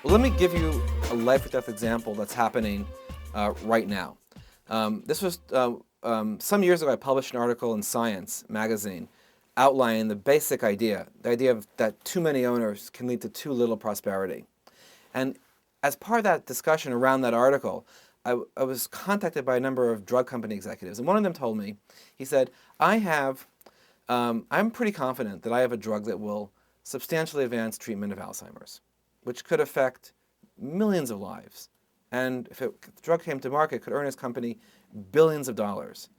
Well, let me give you a life or death example that's happening right now. This was some years ago. I published an article in Science magazine outlining the basic idea, the idea of that too many owners can lead to too little prosperity. And as part of that discussion around that article, I was contacted by a number of drug company executives, and one of them told me, he said, I'm pretty confident that I have a drug that will substantially advance treatment of Alzheimer's, which could affect millions of lives. And if the drug came to market, it could earn his company billions of dollars.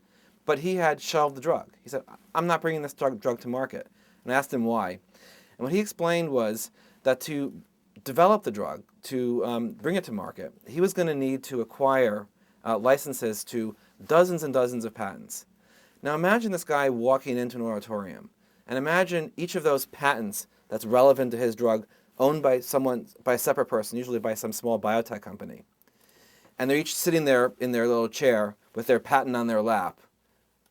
But he had shelved the drug. He said, I'm not bringing this drug to market. And I asked him why. And what he explained was that to develop the drug, to bring it to market, he was going to need to acquire licenses to dozens and dozens of patents. Now imagine this guy walking into an auditorium, and imagine each of those patents that's relevant to his drug owned by someone, by a separate person, usually by some small biotech company. And they're each sitting there in their little chair with their patent on their lap.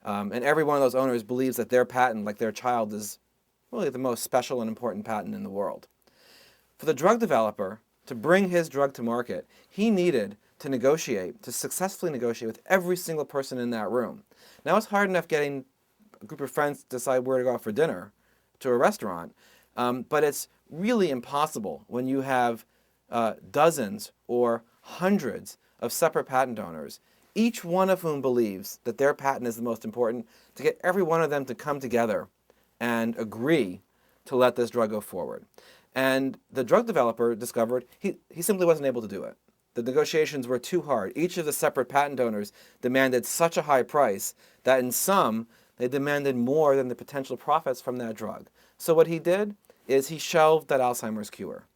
And every one of those owners believes that their patent, like their child, is really the most special and important patent in the world. For the drug developer to bring his drug to market, he needed to negotiate, to successfully negotiate with every single person in that room. Now it's hard enough getting a group of friends to decide where to go out for dinner to a restaurant, but it's really impossible when you have dozens or hundreds of separate patent owners, each one of whom believes that their patent is the most important, to get every one of them to come together and agree to let this drug go forward. And the drug developer discovered he simply wasn't able to do it. The negotiations were too hard. Each of the separate patent owners demanded such a high price that in some, they demanded more than the potential profits from that drug. So what he did is he shelved that Alzheimer's cure.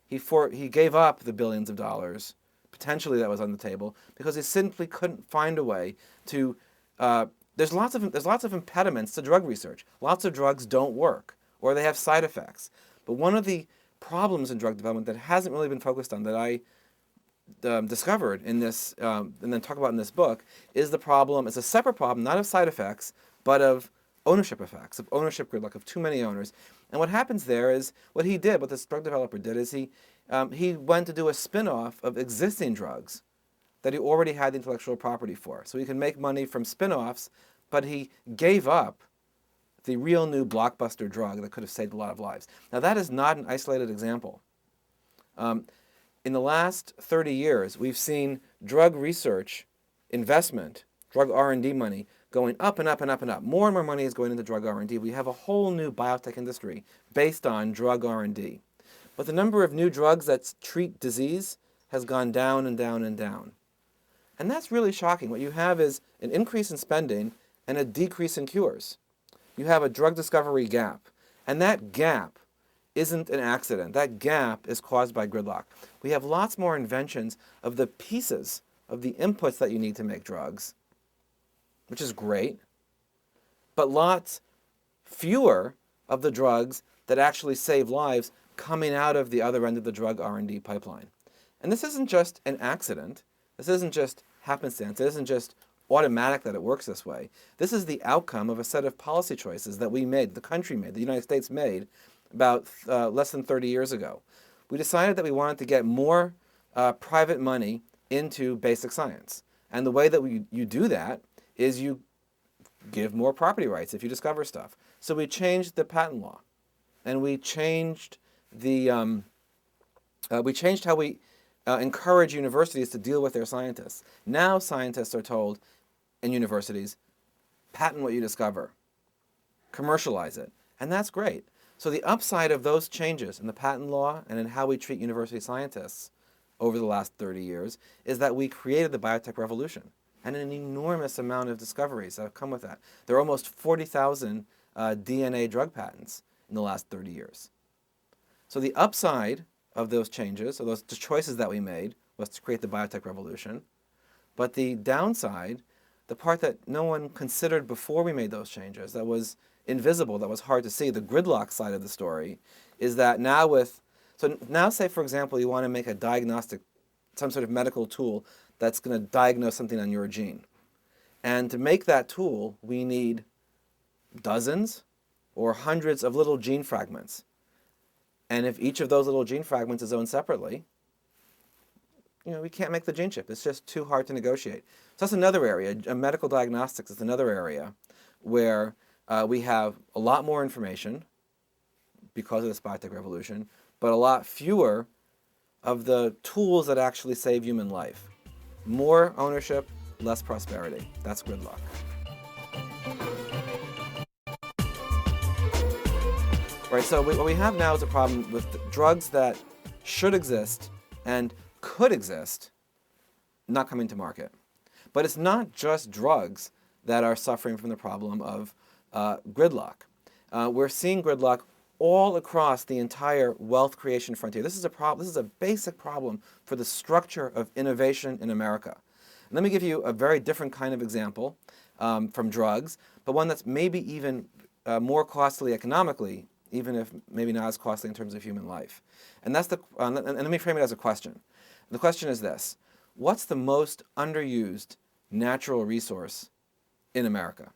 He gave up the billions of dollars, potentially that was on the table, because he simply couldn't find a way to, there's lots of impediments to drug research. Lots of drugs don't work, or they have side effects. But one of the problems in drug development that hasn't really been focused on, that I discovered in this, and then talk about in this book, is the problem, it's a separate problem, not of side effects, but of ownership effects, of ownership gridlock, of too many owners. And what happens there is, what this drug developer did is he went to do a spin-off of existing drugs that he already had the intellectual property for. So he can make money from spin-offs, but he gave up the real new blockbuster drug that could have saved a lot of lives. Now that is not an isolated example. In the last 30 years, we've seen drug research investment, drug R&D money, going up and up and up and up. More and more money is going into drug R&D. We have a whole new biotech industry based on drug R&D. But the number of new drugs that treat disease has gone down and down and down. And that's really shocking. What you have is an increase in spending and a decrease in cures. You have a drug discovery gap. And that gap isn't an accident. That gap is caused by gridlock. We have lots more inventions of the pieces, of the inputs that you need to make drugs, which is great, but lots fewer of the drugs that actually save lives coming out of the other end of the drug R&D pipeline. And this isn't just an accident. This isn't just happenstance. It isn't just automatic that it works this way. This is the outcome of a set of policy choices that we made, the country made, the United States made, about less than 30 years ago. We decided that we wanted to get more private money into basic science. And the way that you do that is you give more property rights if you discover stuff. So we changed the patent law, and we changed how we encourage universities to deal with their scientists. Now scientists are told in universities, patent what you discover, commercialize it, and that's great. So the upside of those changes in the patent law and in how we treat university scientists over the last 30 years is that we created the biotech revolution and an enormous amount of discoveries that have come with that. There are almost 40,000 DNA drug patents in the last 30 years. So the upside of those changes, of those choices that we made, was to create the biotech revolution. But the downside, the part that no one considered before we made those changes, that was invisible, that was hard to see, the gridlock side of the story, is that now say for example you want to make a diagnostic, some sort of medical tool that's going to diagnose something on your gene. And to make that tool, we need dozens or hundreds of little gene fragments. And if each of those little gene fragments is owned separately, we can't make the gene chip. It's just too hard to negotiate. So that's another area. Medical diagnostics is another area where we have a lot more information because of this biotech revolution, but a lot fewer of the tools that actually save human life. More ownership, less prosperity. That's gridlock. Right, so what we have now is a problem with drugs that should exist and could exist not coming to market. But it's not just drugs that are suffering from the problem of gridlock. We're seeing gridlock all across the entire wealth creation frontier. This is a basic problem for the structure of innovation in America. And let me give you a very different kind of example from drugs, but one that's maybe even more costly economically, even if maybe not as costly in terms of human life. And that's and let me frame it as a question. The question is this: what's the most underused natural resource in America?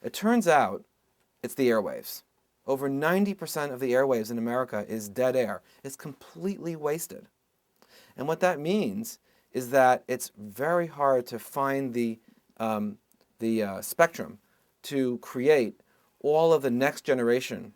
It turns out it's the airwaves. Over 90% of the airwaves in America is dead air. It's completely wasted. And what that means is that it's very hard to find the spectrum to create all of the next generation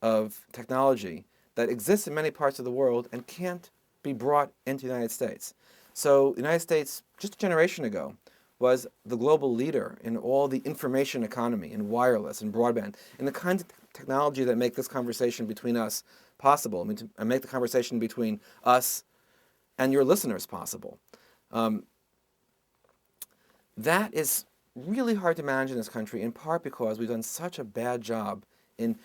of technology that exists in many parts of the world and can't be brought into the United States. So the United States, just a generation ago, was the global leader in all the information economy, in wireless and broadband, and the kinds of technology that make this conversation between us possible, and make the conversation between us and your listeners possible. That is really hard to manage in this country, in part because we've done such a bad job in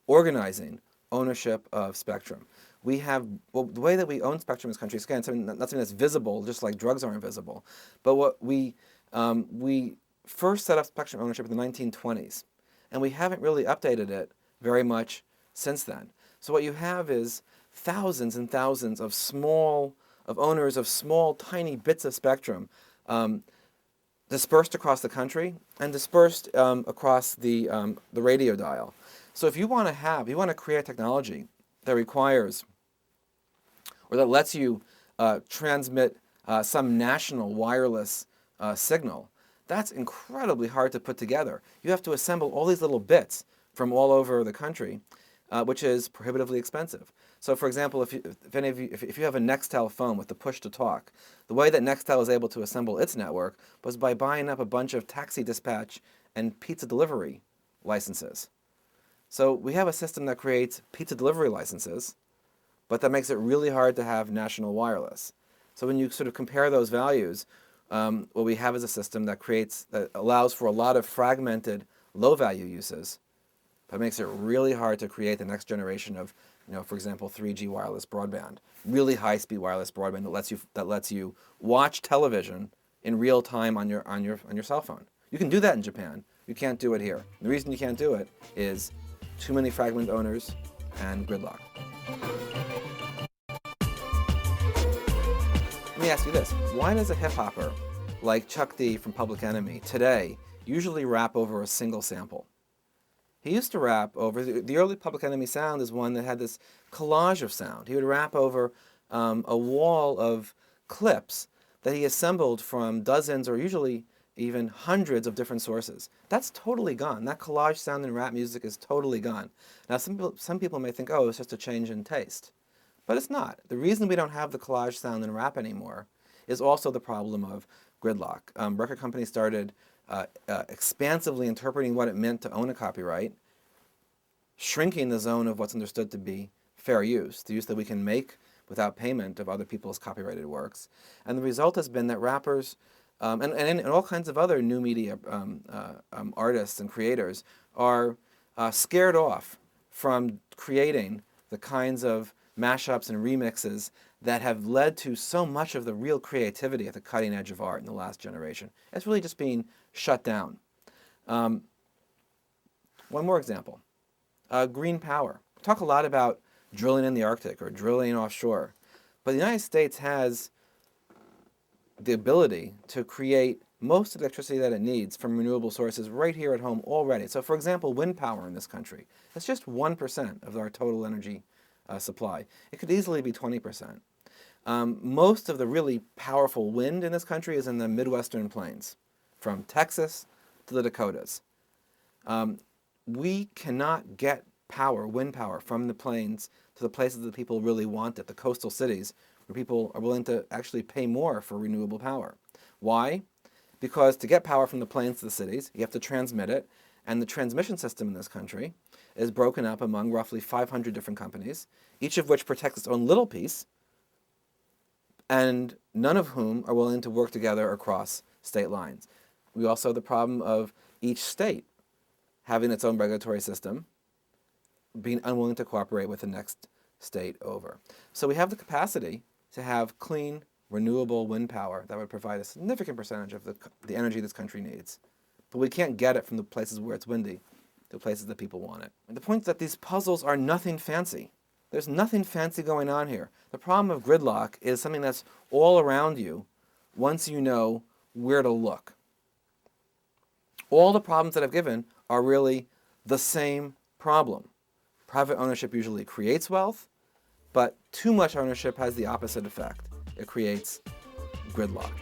organizing ownership of spectrum. We have, well, the way that we own spectrum in this country is, again, not something that's visible, just like drugs aren't visible. But what we first set up spectrum ownership in the 1920s, and we haven't really updated it very much since then. So what you have is thousands and thousands of owners of small, tiny bits of spectrum dispersed across the country and dispersed across the radio dial. So if you want to create technology that requires or that lets you transmit some national wireless signal, that's incredibly hard to put together. You have to assemble all these little bits from all over the country, which is prohibitively expensive. So for example, if you have a Nextel phone with the push-to-talk, the way that Nextel was able to assemble its network was by buying up a bunch of taxi dispatch and pizza delivery licenses. So we have a system that creates pizza delivery licenses, but that makes it really hard to have national wireless. So when you sort of compare those values, what we have is a system that allows for a lot of fragmented, low-value uses, but makes it really hard to create the next generation of, for example, 3G wireless broadband, really high-speed wireless broadband that lets you watch television in real time on your cell phone. You can do that in Japan. You can't do it here. The reason you can't do it is too many fragmented owners and gridlock. Let me ask you this: why does a hip-hopper like Chuck D from Public Enemy today usually rap over a single sample? He used to rap over, the early Public Enemy sound is one that had this collage of sound. He would rap over a wall of clips that he assembled from dozens or usually even hundreds of different sources. That's totally gone. That collage sound in rap music is totally gone. Now some people may think, oh, it's just a change in taste. But it's not. The reason we don't have the collage sound in rap anymore is also the problem of gridlock. Record companies started expansively interpreting what it meant to own a copyright, shrinking the zone of what's understood to be fair use, the use that we can make without payment of other people's copyrighted works. And the result has been that rappers and all kinds of other new media artists and creators are scared off from creating the kinds of mashups and remixes that have led to so much of the real creativity at the cutting edge of art in the last generation. It's really just being shut down. One more example, green power. We talk a lot about drilling in the Arctic or drilling offshore, but the United States has the ability to create most of the electricity that it needs from renewable sources right here at home already. So for example, wind power in this country, that's just 1% of our total energy supply. It could easily be 20%. Most of the really powerful wind in this country is in the Midwestern plains, from Texas to the Dakotas. We cannot get power, wind power, from the plains to the places that people really want it, the coastal cities, where people are willing to actually pay more for renewable power. Why? Because to get power from the plains to the cities, you have to transmit it, and the transmission system in this country is broken up among roughly 500 different companies, each of which protects its own little piece, and none of whom are willing to work together across state lines. We also have the problem of each state having its own regulatory system, being unwilling to cooperate with the next state over. So we have the capacity to have clean, renewable wind power that would provide a significant percentage of the energy this country needs. But we can't get it from the places where it's windy to places that people want it. And the point is that these puzzles are nothing fancy. There's nothing fancy going on here. The problem of gridlock is something that's all around you once you know where to look. All the problems that I've given are really the same problem. Private ownership usually creates wealth, but too much ownership has the opposite effect. It creates gridlock.